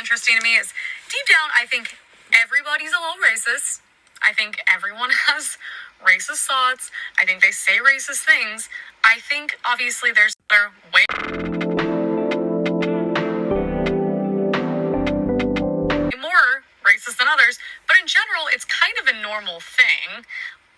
interesting to me is, deep down, I think everybody's a little racist. I think everyone has racist thoughts. I think they say racist things. I think, obviously, they're way more racist than others, but in general, it's kind of a normal thing.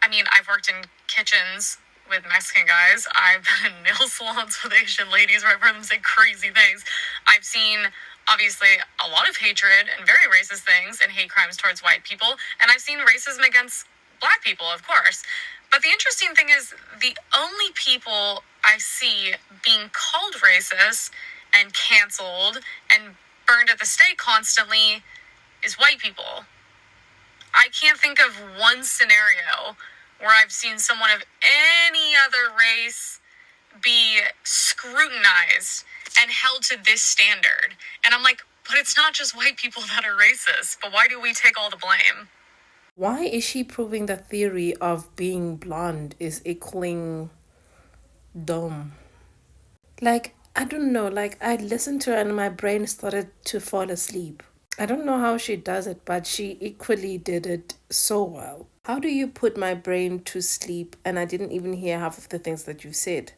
I mean, I've worked in kitchens with Mexican guys. I've been in nail salons with Asian ladies where I've heard them say crazy things. I've seen, obviously, a lot of hatred and very racist things and hate crimes towards white people. And I've seen racism against black people, of course. But the interesting thing is, the only people I see being called racist and canceled and burned at the stake constantly is white people. I can't think of one scenario where I've seen someone of any other race be scrutinized and held to this standard. And I'm like, but it's not just white people that are racist, but why do we take all the blame? Why is she proving the theory of being blonde is equaling dumb? Like, I don't know, like I listened to her and my brain started to fall asleep. I don't know how she does it, but she equally did it so well. How do you put my brain to sleep and I didn't even hear half of the things that you said?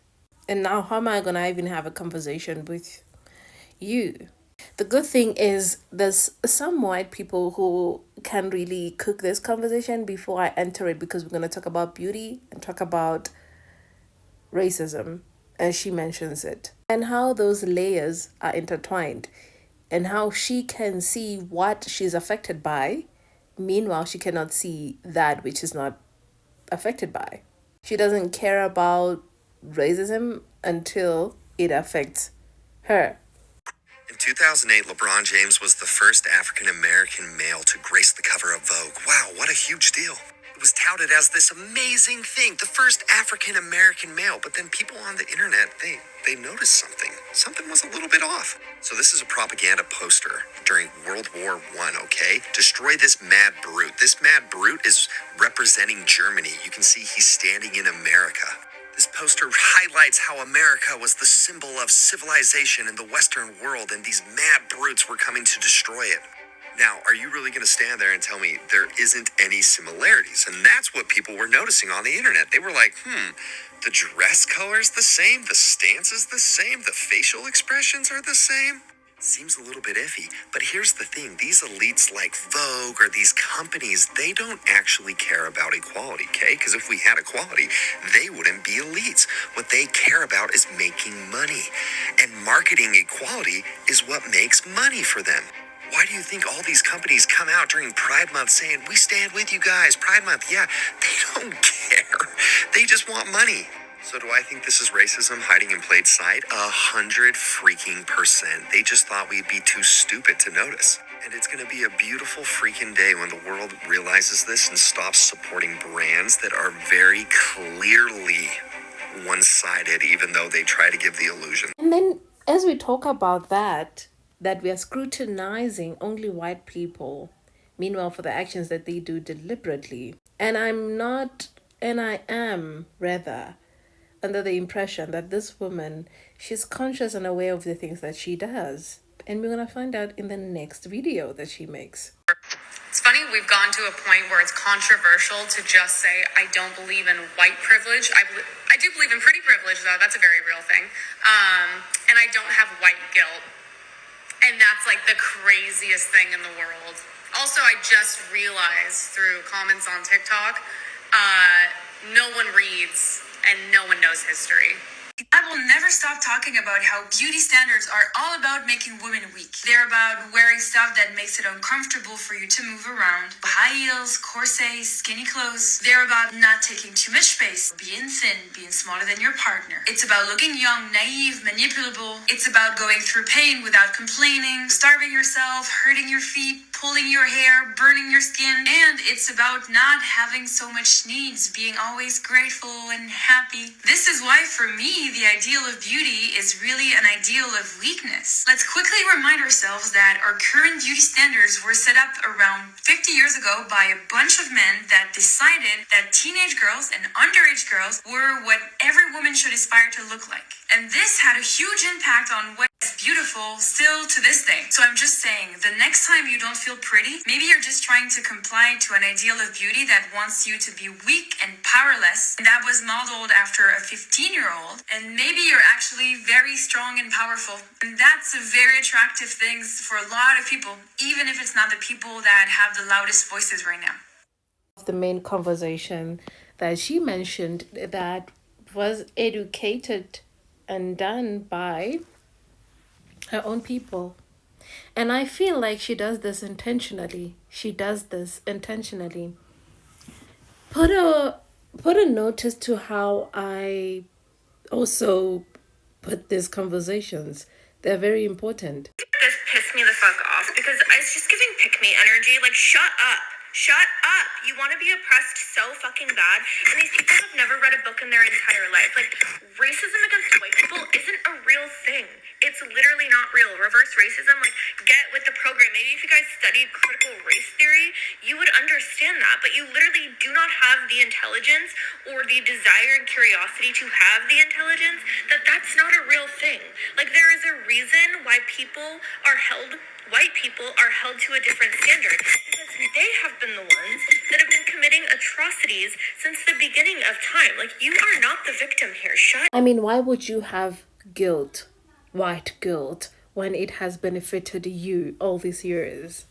And now how am I going to even have a conversation with you? The good thing is there's some white people who can really cook this conversation before I enter it, because we're going to talk about beauty and talk about racism, as she mentions it, and how those layers are intertwined, and how she can see what she's affected by. Meanwhile, she cannot see that which is not affected by. She doesn't care about racism until it affects her. In 2008, LeBron James was the first African-American male to grace the cover of Vogue. Wow, what a huge deal. It was touted as this amazing thing, the first African-American male. But then people on the internet, they noticed something. Something was a little bit off. So this is a propaganda poster during World War I, okay? Destroy this mad brute. This mad brute is representing Germany. You can see he's standing in America. This poster highlights how America was the symbol of civilization in the Western world, and these mad brutes were coming to destroy it. Now, are you really going to stand there and tell me there isn't any similarities? And that's what people were noticing on the internet. They were like, the dress color's the same, the stance is the same, the facial expressions are the same. Seems a little bit iffy, but here's the thing. These elites like Vogue or these companies, they don't actually care about equality, okay? Because if we had equality, they wouldn't be elites. What they care about is making money. And marketing equality is what makes money for them. Why do you think all these companies come out during Pride Month saying, we stand with you guys, Pride Month? Yeah, they don't care. They just want money. So do I think this is racism hiding in plain sight? 100% They just thought we'd be too stupid to notice. And it's going to be a beautiful freaking day when the world realizes this and stops supporting brands that are very clearly one-sided, even though they try to give the illusion. And then as we talk about that we are scrutinizing only white people, meanwhile for the actions that they do deliberately. And I am rather under the impression that this woman, she's conscious and aware of the things that she does. And we're going to find out in the next video that she makes. It's funny, we've gone to a point where it's controversial to just say, I don't believe in white privilege. I do believe in pretty privilege, though. That's a very real thing. And I don't have white guilt. And that's like the craziest thing in the world. Also, I just realized through comments on TikTok, no one reads and no one knows history. I will never stop talking about how beauty standards are all about making women weak. They're about wearing stuff that makes it uncomfortable for you to move around. High heels, corsets, skinny clothes. They're about not taking too much space, being thin, being smaller than your partner. It's about looking young, naive, manipulable. It's about going through pain without complaining, starving yourself, hurting your feet, pulling your hair, burning your skin. And it's about not having so much needs, being always grateful and happy. This is why, for me, the ideal of beauty is really an ideal of weakness. Let's quickly remind ourselves that our current beauty standards were set up around 50 years ago by a bunch of men that decided that teenage girls and underage girls were what every woman should aspire to look like. And this had a huge impact on what beautiful still to this day. So I'm just saying, the next time you don't feel pretty, maybe you're just trying to comply to an ideal of beauty that wants you to be weak and powerless, and that was modeled after a 15-year-old, and maybe you're actually very strong and powerful. And that's a very attractive thing for a lot of people, even if it's not the people that have the loudest voices right now. The main conversation that she mentioned that was educated and done by her own people. And I feel like she does this intentionally. Put a notice to how I also put these conversations. They're very important. This pissed me the fuck off because it's just giving pick me energy. Like, shut up. Shut up. You want to be oppressed so fucking bad. And these people have never read a book in their entire life. Like, racism against white people isn't a real thing. It's literally not real. Reverse racism, like, get with the program. Maybe if you guys studied critical race theory, you would understand that. But you literally do not have the intelligence or the desire and curiosity to have the intelligence that's not a real thing. Like, there is a reason why white people are held to a different standard, because they have been the ones that have been committing atrocities since the beginning of time. Like, you are not the victim here. I mean, why would you have guilt, white guilt, when it has benefited you all these years?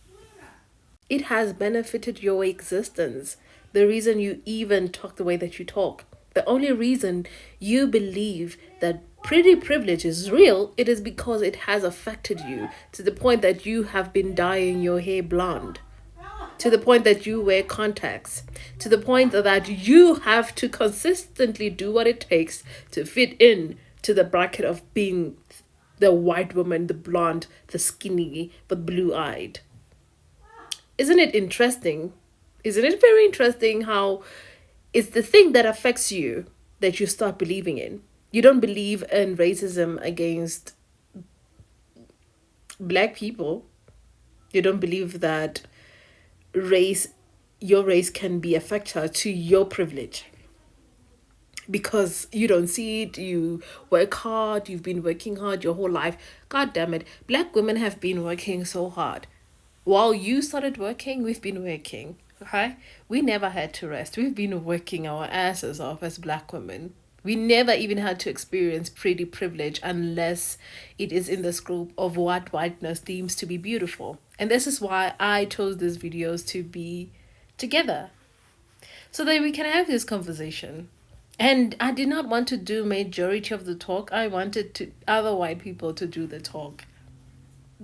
It has benefited your existence. The reason you even talk the way that you talk. The only reason you believe that pretty privilege is real, it is because it has affected you to the point that you have been dyeing your hair blonde, to the point that you wear contacts, to the point that you have to consistently do what it takes to fit in to the bracket of being the white woman, the blonde, the skinny, but blue-eyed. Isn't it interesting? Isn't it very interesting how it's the thing that affects you that you start believing in? You don't believe in racism against black people. You don't believe that your race can be a factor to your privilege. Because you don't see it, you work hard, you've been working hard your whole life. God damn it, black women have been working so hard. While you started working, we've been working, okay? We never had to rest. We've been working our asses off as black women. We never even had to experience pretty privilege unless it is in this group of what whiteness deems to be beautiful. And this is why I chose these videos to be together, so that we can have this conversation. And I did not want to do majority of the talk. I wanted other white people to do the talk.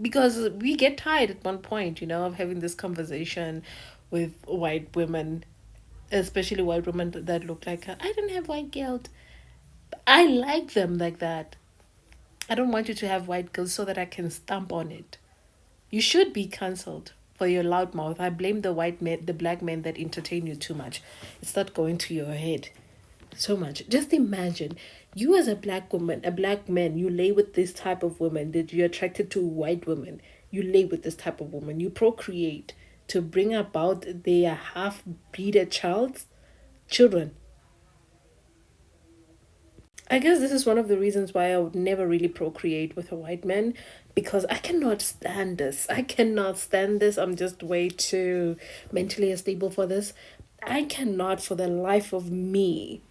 Because we get tired at one point, of having this conversation with white women, especially white women that look like her. I don't have white guilt. I like them like that. I don't want you to have white guilt so that I can stamp on it. You should be cancelled for your loud mouth. I blame the black men that entertain you too much. It's not going to your head so much. Just imagine, you as a black woman, a black man, you lay with this type of woman, that you're attracted to white women. You lay with this type of woman. You procreate to bring about their half-breeded children. I guess this is one of the reasons why I would never really procreate with a white man, because I cannot stand this. I'm just way too mentally unstable for this. I cannot for the life of me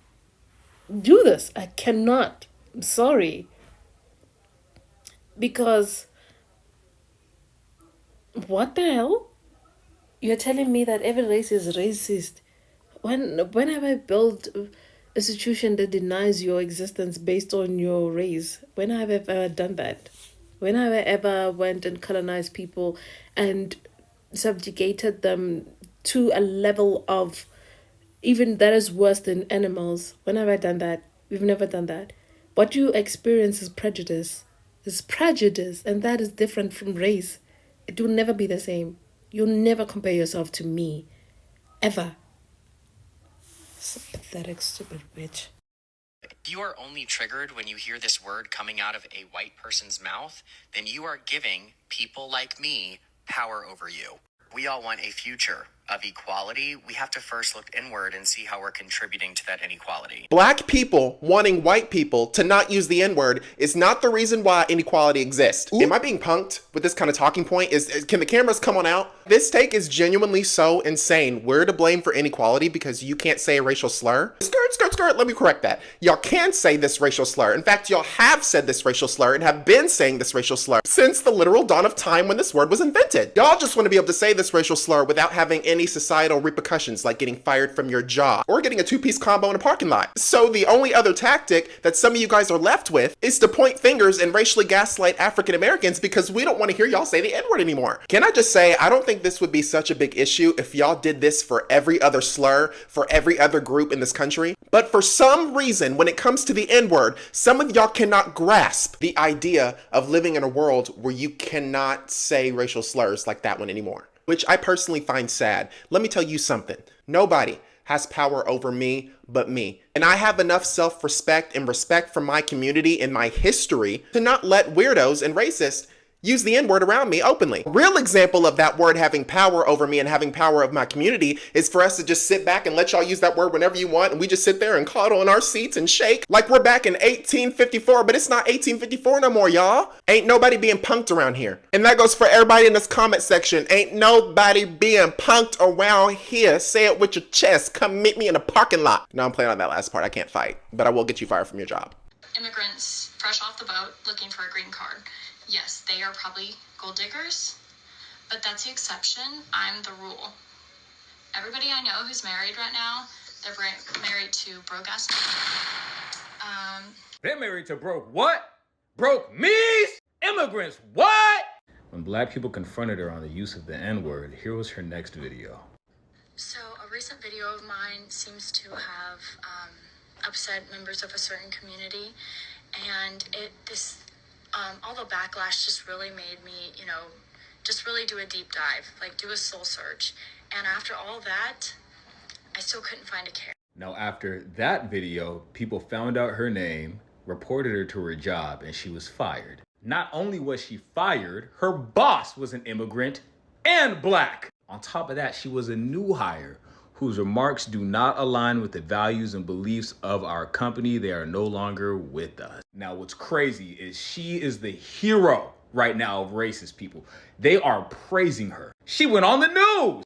do this. I cannot. I'm sorry. Because what the hell? You're telling me that every race is racist. When have I built a institution that denies your existence based on your race? When have I ever done that? When have I ever went and colonized people and subjugated them to a level of even that is worse than animals? When have I done that? We've never done that. What you experience is prejudice. It's prejudice, and that is different from race. It will never be the same. You'll never compare yourself to me. Ever. So pathetic, stupid bitch. If you are only triggered when you hear this word coming out of a white person's mouth, then you are giving people like me power over you. We all want a future, of equality, we have to first look inward and see how we're contributing to that inequality. Black people wanting white people to not use the N-word is not the reason why inequality exists. Am I being punked with this kind of talking point? Can the cameras come on out? This take is genuinely so insane. We're to blame for inequality because you can't say a racial slur? Skirt, let me correct that. Y'all can say this racial slur. In fact, y'all have said this racial slur and have been saying this racial slur since the literal dawn of time when this word was invented. Y'all just want to be able to say this racial slur without having any societal repercussions like getting fired from your job or getting a two-piece combo in a parking lot. So the only other tactic that some of you guys are left with is to point fingers and racially gaslight African Americans because we don't want to hear y'all say the N-word anymore. Can I just say, I don't think this would be such a big issue if y'all did this for every other slur, for every other group in this country. But for some reason, when it comes to the N-word, some of y'all cannot grasp the idea of living in a world where you cannot say racial slurs like that one anymore, which I personally find sad. Let me tell you something. Nobody has power over me but me. And I have enough self-respect and respect for my community and my history to not let weirdos and racists use the N-word around me openly. A real example of that word having power over me and having power of my community is for us to just sit back and let y'all use that word whenever you want, and we just sit there and cuddle in our seats and shake like we're back in 1854, but it's not 1854 no more, y'all. Ain't nobody being punked around here. And that goes for everybody in this comment section. Ain't nobody being punked around here. Say it with your chest. Come meet me in a parking lot. No, I'm playing on that last part. I can't fight, but I will get you fired from your job. Immigrants fresh off the boat looking for a green card. Yes, they are probably gold diggers, but that's the exception. I'm the rule. Everybody I know who's married right now, they're married to broke-ass. They're married to broke what? Broke me's? Immigrants what? When black people confronted her on the use of the N-word, here was her next video. So a recent video of mine seems to have upset members of a certain community, and all the backlash just really made me, just really do a deep dive, like do a soul search. And after all that, I still couldn't find a care. Now, after that video, people found out her name, reported her to her job, and she was fired. Not only was she fired, her boss was an immigrant and black. On top of that, she was a new hire whose remarks do not align with the values and beliefs of our company. They are no longer with us. Now, what's crazy is she is the hero right now of racist people. They are praising her. She went on the news.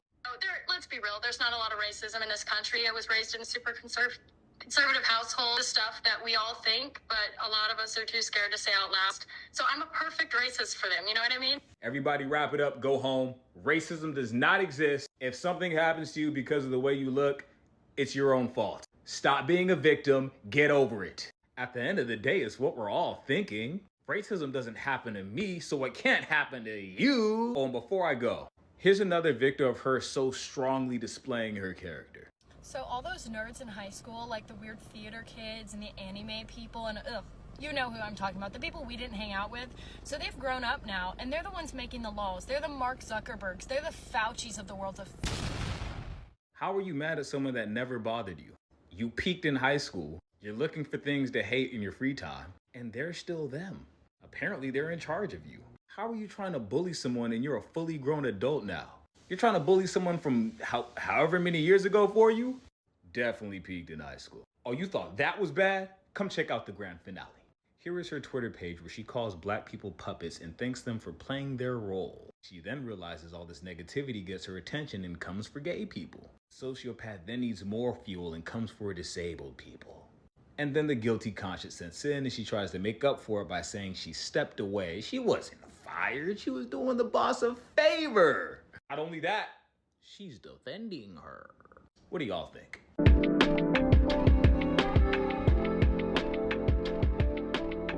Let's be real, there's not a lot of racism in this country. I was raised in a super conservative household, the stuff that we all think, but a lot of us are too scared to say out loud. So I'm a perfect racist for them, you know what I mean? Everybody wrap it up, go home. Racism does not exist. If something happens to you because of the way you look, it's your own fault. Stop being a victim, get over it. At the end of the day, it's what we're all thinking. Racism doesn't happen to me, so it can't happen to you. Oh, and before I go, here's another victim of her so strongly displaying her character. So all those nerds in high school, like the weird theater kids and the anime people and you know who I'm talking about, the people we didn't hang out with. So they've grown up now, and they're the ones making the laws. They're the Mark Zuckerbergs. They're the Faucis of the world. How are you mad at someone that never bothered you? You peaked in high school. You're looking for things to hate in your free time, and they're still them. Apparently, they're in charge of you. How are you trying to bully someone and you're a fully grown adult now? You're trying to bully someone from however many years ago for you? Definitely peaked in high school. Oh, you thought that was bad? Come check out the grand finale. Here is her Twitter page where she calls black people puppets and thanks them for playing their role. She then realizes all this negativity gets her attention and comes for gay people. Sociopath then needs more fuel and comes for disabled people. And then the guilty conscience sets in and she tries to make up for it by saying she stepped away. She wasn't fired, she was doing the boss a favor. Not only that, she's defending her. What do y'all think?